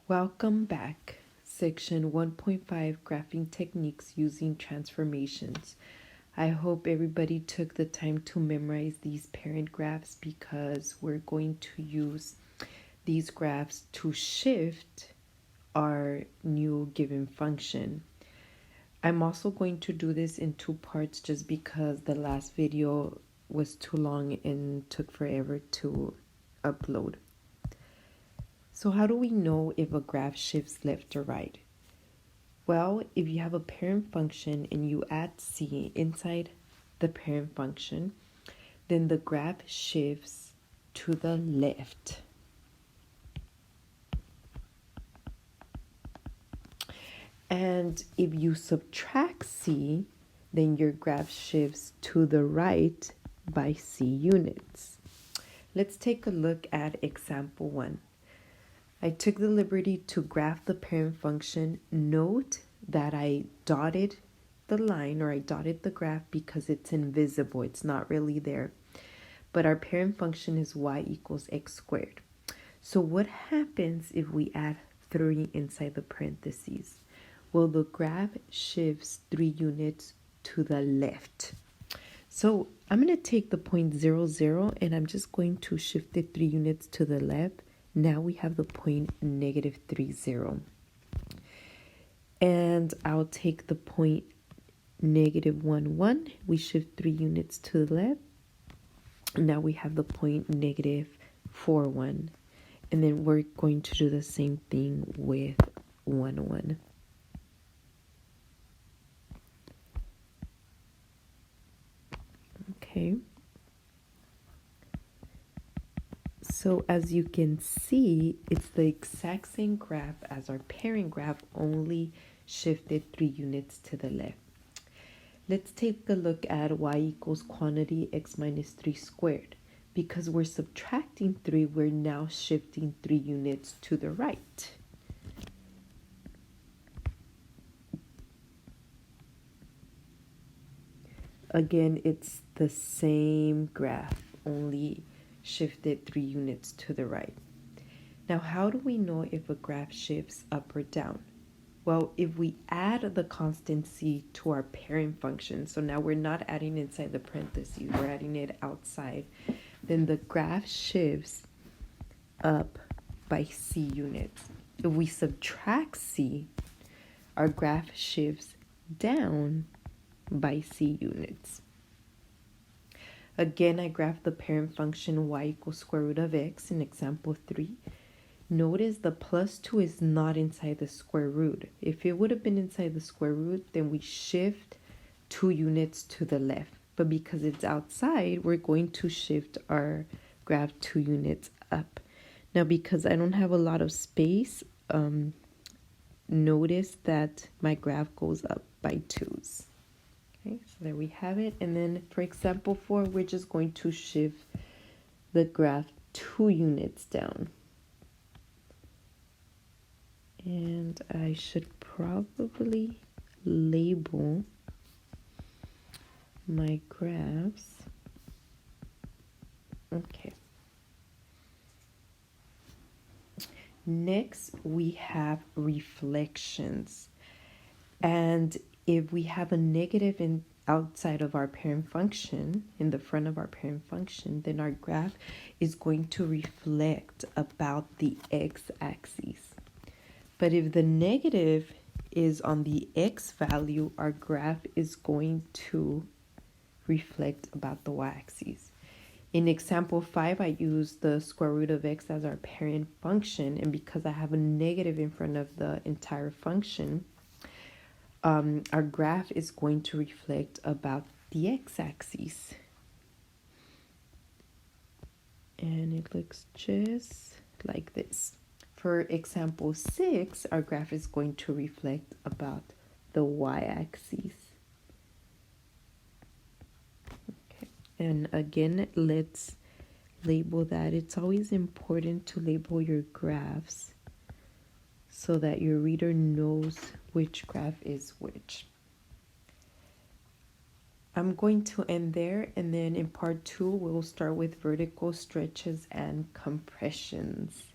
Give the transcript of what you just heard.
Welcome back. Section 1.5 Graphing Techniques Using Transformations. I hope everybody took the time to memorize these parent graphs because we're going to use these graphs to shift our new given function. I'm also going to do this in two parts just because the last video was too long and took forever to upload. So how do we know if a graph shifts left or right? Well, if you have a parent function and you add c inside the parent function, then the graph shifts to the left. And if you subtract c, then your graph shifts to the right by c units. Let's take a look at example 1. I took the liberty to graph the parent function. Note that I dotted the line, or I dotted the graph because it's invisible. It's not really there. But our parent function is y equals x squared. So what happens if we add 3 inside the parentheses? Well, the graph shifts 3 units to the left. So I'm going to take the point 0, 0, and I'm just going to shift it 3 units to the left. Now we have the point negative 3, 0. And I'll take the point negative 1, 1. We shift 3 units to the left. Now we have the point negative 4, 1. And then we're going to do the same thing with 1, 1. Okay. So as you can see, it's the exact same graph as our parent graph, only shifted 3 units to the left. Let's take a look at y equals quantity x minus 3 squared. Because we're subtracting 3, we're now shifting 3 units to the right. Again, it's the same graph, only shifted 3 units to the right. Now, how do we know if a graph shifts up or down? Well, if we add the constant c to our parent function, so now we're not adding inside the parentheses, we're adding it outside, then the graph shifts up by c units. If we subtract c, our graph shifts down by c units. Again, I graphed the parent function y equals square root of x in example 3. Notice the plus 2 is not inside the square root. If it would have been inside the square root, then we shift 2 units to the left. But because it's outside, we're going to shift our graph 2 units up. Now, because I don't have a lot of space, notice that my graph goes up by 2s. Okay, so there we have it. And then for example 4, we're just going to shift the graph 2 units down. And I should probably label my graphs. Okay. Next, we have reflections. And if we have a negative outside of our parent function, in the front of our parent function, then our graph is going to reflect about the x-axis. But if the negative is on the x value, our graph is going to reflect about the y-axis. In example 5, I used the square root of x as our parent function, and because I have a negative in front of the entire function, our graph is going to reflect about the x-axis. And it looks just like this. For example 6, our graph is going to reflect about the y-axis. Okay. And again, let's label that. It's always important to label your graphs so that your reader knows which graph is which. I'm going to end there, and then in part 2, we'll start with vertical stretches and compressions.